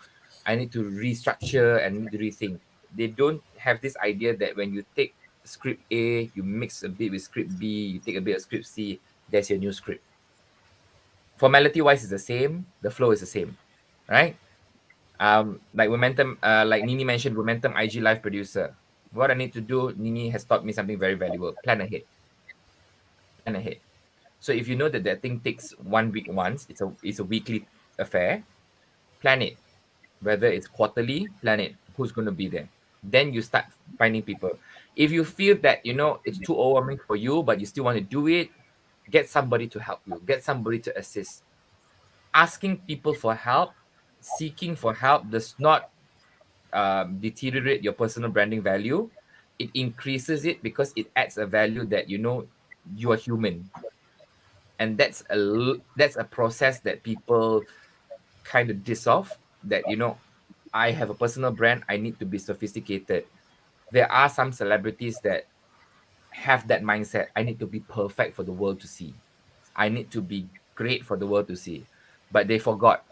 restructure and need to rethink. They don't have this idea that when you take script A, you mix a bit with script B, you take a bit of script C, there's your new script. Formality wise is the same, the flow is the same, right? Like momentum, like Nini mentioned, momentum IG live producer. What I need to do, Nini has taught me something very valuable. Plan ahead. Plan ahead. So if you know that that thing takes 1 week once, it's a weekly affair. Plan it. Whether it's quarterly, plan it. Who's going to be there? Then you start finding people. If you feel that it's too overwhelming for you, but you still want to do it, get somebody to help you. Get somebody to assist. Asking people for help, seeking for help does not deteriorate your personal branding value. It increases it because it adds a value that you are human, and that's a process that people kind of diss off. That I have a personal brand. I need to be sophisticated. There are some celebrities that have that mindset. I need to be perfect for the world to see. I need to be great for the world to see. But they forgot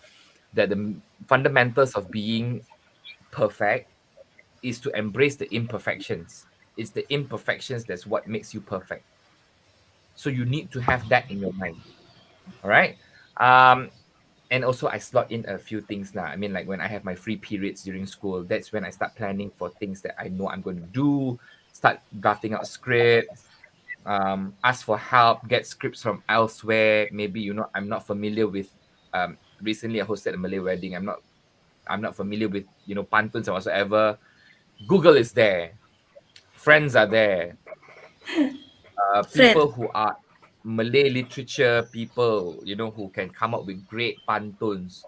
that the fundamentals of being perfect is to embrace the imperfections. It's the imperfections that's what makes you perfect. So you need to have that in your mind. All right. And also I slot in a few things now. I mean, like when I have my free periods during school, that's when I start planning for things that I know I'm going to do, start drafting out scripts, ask for help, get scripts from elsewhere. Maybe I'm not familiar with. Recently, I hosted a Malay wedding. I'm not familiar with pantuns or whatsoever. Google is there. Friends are there. Friend. People who are Malay literature people, who can come up with great pantuns.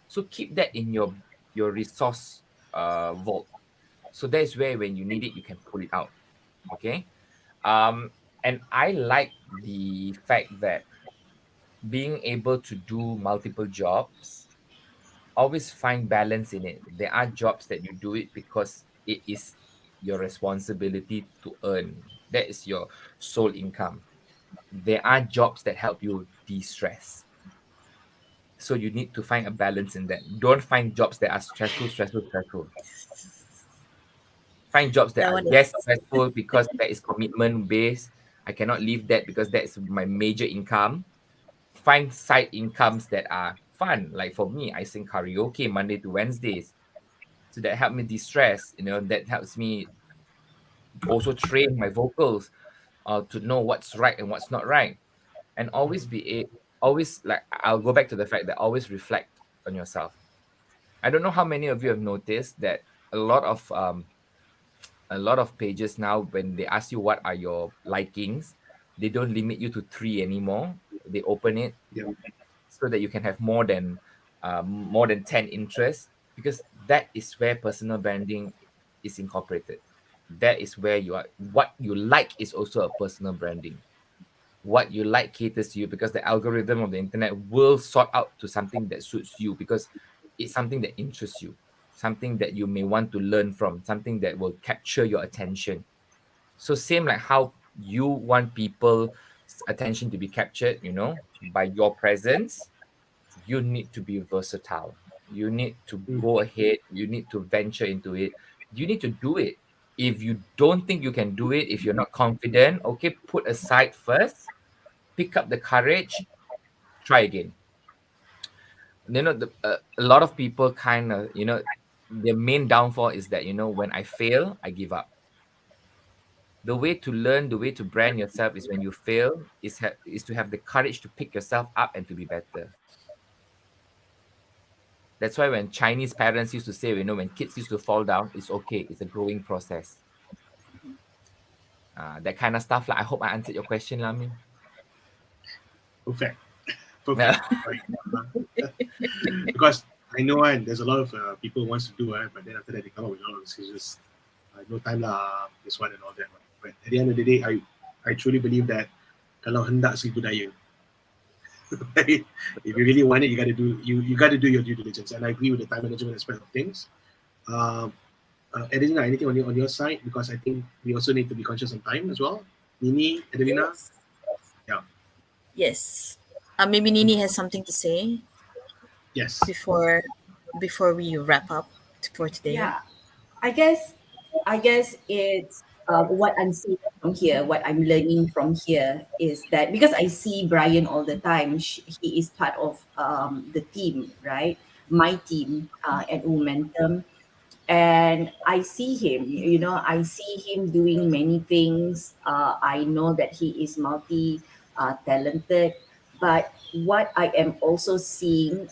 So keep that in your resource vault. So that's where when you need it, you can pull it out. Okay. And I like the fact that being able to do multiple jobs, always find balance in it. There are jobs that you do it because it is your responsibility to earn. That is your sole income. There are jobs that help you de-stress. So you need to find a balance in that. Don't find jobs that are stressful, stressful, stressful. Find jobs that That are one yes is stressful because that is commitment based. I cannot leave that because that's my major income. Find side incomes that are fun. Like for me, I sing karaoke Monday to Wednesdays. So that help me de-stress. That helps me also train my vocals to know what's right and what's not right. And always, like, I'll go back to the fact that always reflect on yourself. I don't know how many of you have noticed that a lot of um a lot of pages now, when they ask you what are your likings, they don't limit you to 3 anymore. They open it Yeah. so that you can have more than 10 interests, because that is where personal branding is incorporated. That is where you are. What you like is also a personal branding. What you like caters to you, because the algorithm of the internet will sort out to something that suits you, because it's something that interests you, something that you may want to learn from, something that will capture your attention. So same like how you want people's attention to be captured, by your presence, you need to be versatile. You need to Mm. go ahead, you need to venture into it, you need to do it. If you don't think you can do it, if you're not confident, okay, put aside first, pick up the courage, try again. A lot of people kind of, their main downfall is that, when I fail, I give up. The way to learn, the way to brand yourself is when you fail, is to have the courage to pick yourself up and to be better. That's why when Chinese parents used to say, when kids used to fall down, it's okay. It's a growing process. That kind of stuff. Like, I hope I answered your question, Lamin. Perfect. Perfect. Right. Because I know there's a lot of people who wants to do it, but then after that they come up with a lot of excuses. No time lah, this one and all that. But at the end of the day, I truly believe that kalau hendak seribu daya, right? If you really want it, you got to do your due diligence. And I agree with the time management aspect of things. Um, Adelina, anything on your side? Because I think we also need to be conscious of time as well. Nini, Adelina, yes. yeah, Yes. Maybe Nini has something to say yes, before before we wrap up for today. Yeah, I guess it's what I'm seeing from here, what I'm learning from here is that because I see Brian all the time, he is part of the team, right? My team at Momentum, and I see him. I see him doing many things. I know that he is multi talented, but what I am also seeing,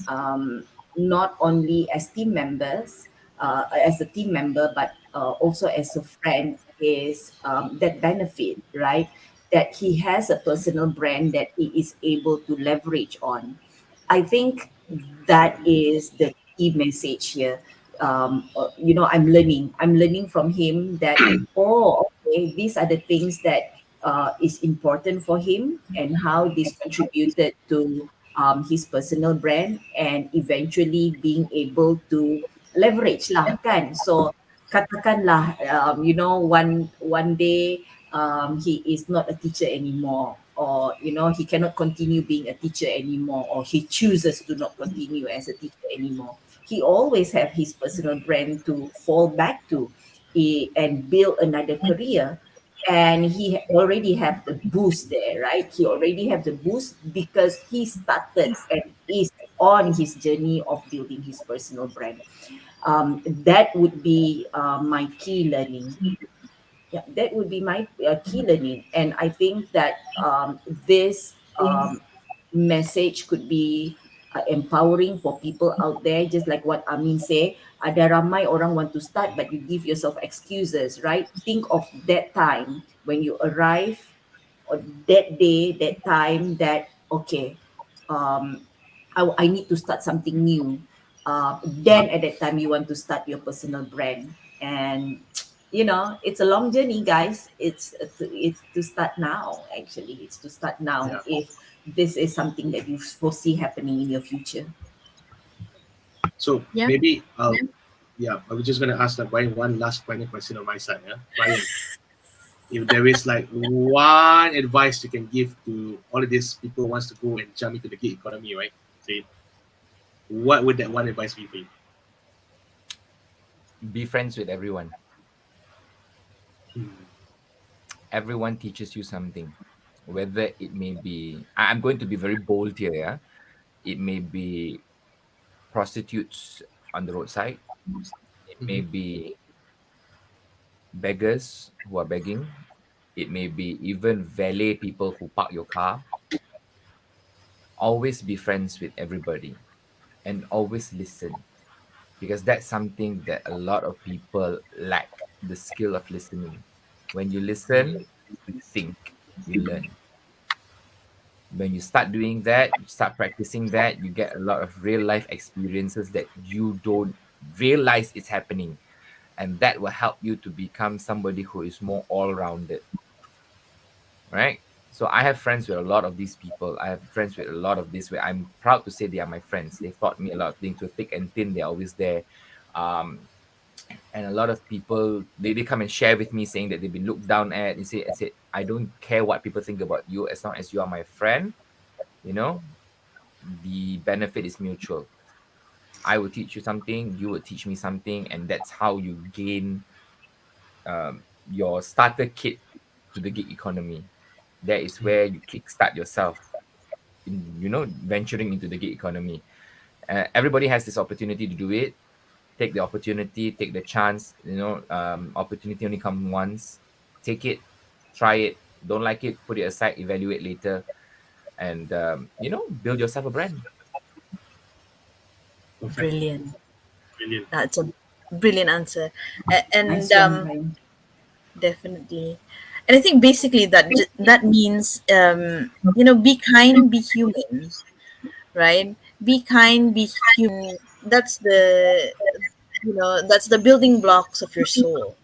not only as team members, as a team member, but also as a friend, is that benefit, right? That he has a personal brand that he is able to leverage on. I think that is the key message here. I'm learning from him that, oh, okay, these are the things that is important for him, and how this contributed to his personal brand, and eventually being able to leverage lah, kan. So katakanlah, one day he is not a teacher anymore, or he cannot continue being a teacher anymore, or he chooses to not continue as a teacher anymore. He always have his personal brand to fall back to, and build another career. And he already have the boost there, right? He already have the boost because he started and is on his journey of building his personal brand. That would be my key learning. Yeah, that would be my key learning. And I think that this message could be empowering for people out there, just like what Amin say. Ada ramai orang want to start, but you give yourself excuses, right? Think of that time when you arrive, or that day, that time, that okay, um, I need to start something new. Then at that time, you want to start your personal brand, and it's a long journey, guys. It's to start now. Actually, it's to start now. Yeah. If this is something that you foresee happening in your future. So Yeah. maybe yeah, I was just gonna ask that Brian one last final question on my side. Yeah, Brian, if there is like one advice you can give to all of these people who wants to go and jump into the gig economy, right? Say, what would that one advice be for you? Be friends with everyone. Hmm. Everyone teaches you something, whether it may be, I'm going to be very bold here, yeah. It may be prostitutes on the roadside, it may Mhm. be beggars who are begging, it may be even valet people who park your car. Always be friends with everybody and always listen, because that's something that a lot of people lack, the skill of listening. When you listen, you think, you learn. When you start doing that, you start practicing that, you get a lot of real life experiences that you don't realize it's happening. And that will help you to become somebody who is more all rounded, right? So I have friends with a lot of these people. I have friends with a lot of this where I'm proud to say they are my friends. They taught me a lot of things, through thick and thin. They're always there. Um, and a lot of people, they come and share with me saying that they've been looked down at. I say, I don't care what people think about you, as long as you are my friend, you know, the benefit is mutual. I will teach you something, you will teach me something, and that's how you gain your starter kit to the gig economy. That is where you kickstart yourself in, venturing into the gig economy. Everybody has this opportunity to do it. Take the opportunity, take the chance. Opportunity only comes once. Take it, try it. Don't like it, put it aside, evaluate later, and build yourself a brand. Perfect. Brilliant. Brilliant. That's a brilliant answer. And Nice one, Brian. definitely. And I think basically that means be kind, be human, right? Be kind, be human. That's the building blocks of your soul,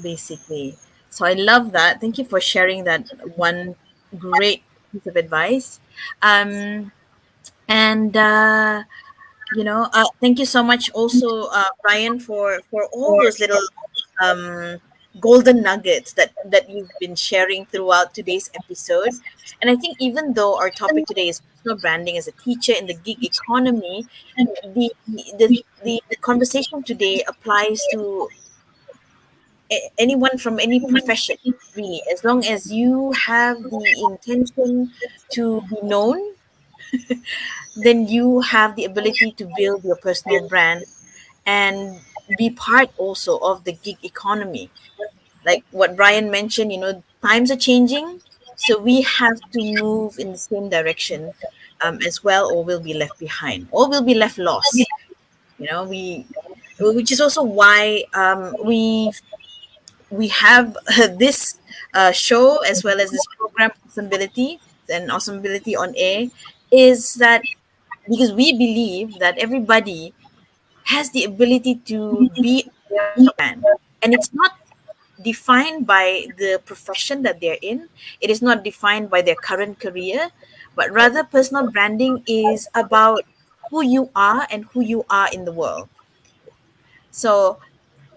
basically. So I love that. Thank you for sharing that one great piece of advice. Um, and thank you so much also, Brian, for all those little um, golden nuggets that you've been sharing throughout today's episode. And I think even though our topic today is personal branding as a teacher in the gig economy, the the conversation today applies to anyone from any profession, really, as long as you have the intention to be known, then you have the ability to build your personal brand and be part also of the gig economy. Like what Brian mentioned, times are changing, so we have to move in the same direction as well, or we'll be left behind, or we'll be left lost. We, which is also why we have this show as well as this program, Awesomebility and Awesomebility on Air, is that because we believe that everybody has the ability to be their brand, and it's not defined by the profession that they're in. It is not defined by their current career, but rather personal branding is about who you are and who you are in the world. So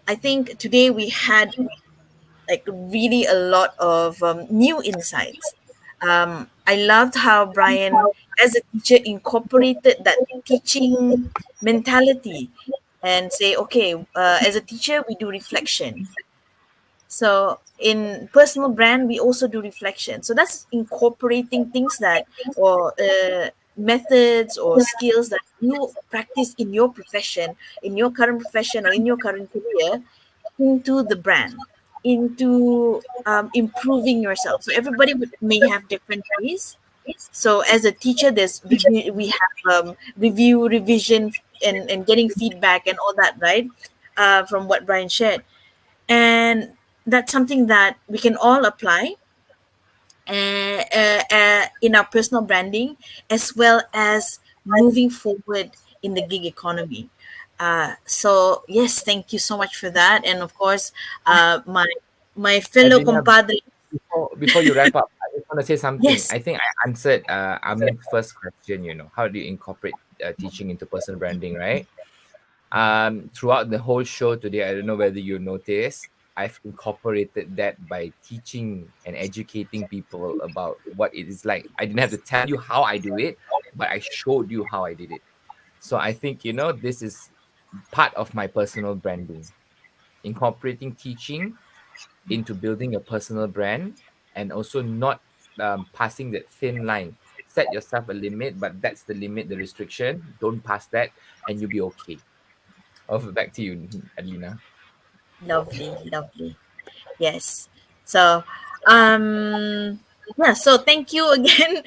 I think today we had like really a lot of new insights. I loved how Brian, as a teacher, incorporated that teaching mentality and say, okay, as a teacher, we do reflection. So in personal brand, we also do reflection. So that's incorporating things that, or methods or skills that you practice in your profession, in your current profession or in your current career, into the brand, into improving yourself. So everybody may have different ways. So as a teacher, we have review, revision, and getting feedback and all that, right? From what Brian shared, and that's something that we can all apply in our personal branding, as well as moving forward in the gig economy. So yes, thank you so much for that, and of course, my fellow Adelina, compadre. before you wrap up, I just want to say something. Yes, I think I answered Amin's first question. How do you incorporate teaching into personal branding, right? Throughout the whole show today, I don't know whether you noticed, I've incorporated that by teaching and educating people about what it is like. I didn't have to tell you how I do it, but I showed you how I did it. So I think, this is part of my personal branding, incorporating teaching into building a personal brand, and also not passing that thin line. Set yourself a limit, but that's the limit, the restriction. Don't pass that, and you'll be okay. Over back to you, Adelina. lovely, lovely. Yes. So, um, yeah. So thank you again,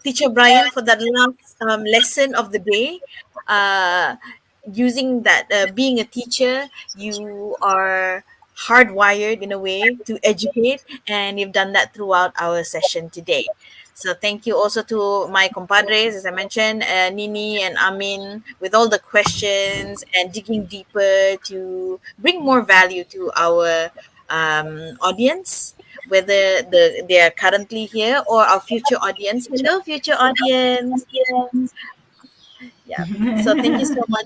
Teacher Brian, for that last lesson of the day. Uh, Using that, being a teacher, you are hardwired in a way to educate, and you've done that throughout our session today. So thank you also to my compadres, as I mentioned, Nini and Amin, with all the questions and digging deeper to bring more value to our audience, whether they are currently here or our future audience. Hello, future audience. Yeah. So thank you so much.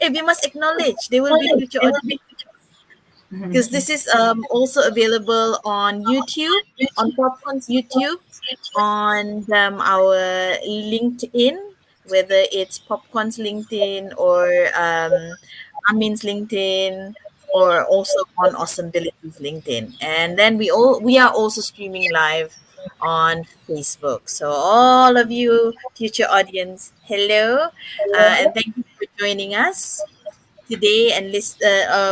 If we must acknowledge, there will be future audience because this is also available on YouTube, on Popcorn's YouTube, on our LinkedIn, whether it's Popcorn's LinkedIn or Amin's LinkedIn, or also on Awesomebility's LinkedIn. And then we are also streaming live on Facebook. So all of you future audience, hello, and thank you for joining us today and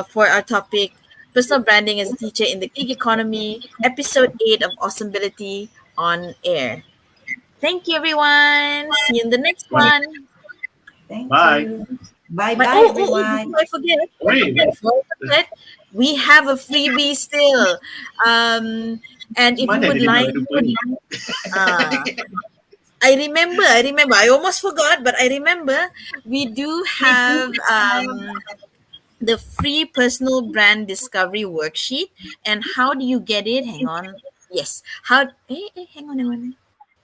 for our topic, personal branding as a teacher in the gig economy, episode 8 of Awesomebility on air. Thank you, everyone. See you in the next Right. one. Thank Bye. you. Bye But bye, everyone. before I forget, Wait. we have a freebie still. And if you Mana would dia bilang like, lupa ni? uh, I remember. I almost forgot, but I remember we do have the free personal brand discovery worksheet. And how do you get it? Hang on. Yes. Hang on.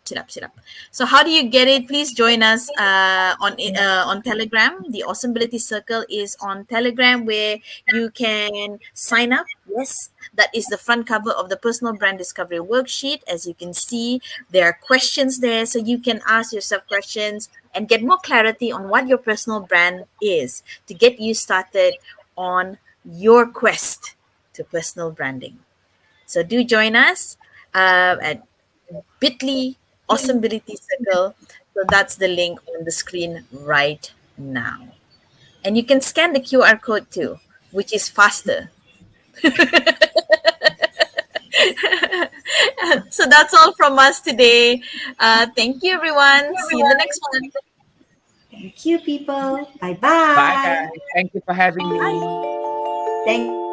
Sit up. So how do you get it? Please join us on Telegram. The Awesomebility Circle is on Telegram, where you can sign up. Yes, that is the front cover of the personal brand discovery worksheet. As you can see, there are questions there, so you can ask yourself questions and get more clarity on what your personal brand is to get you started on your quest to personal branding. So do join us at bit.ly Awesomebility Circle. So that's the link on the screen right now. And you can scan the QR code too, which is faster. So that's all from us today. Thank you, everyone. See you in the next one. Thank you, people. Bye Bye, bye. guys. Thank you for having me. Thank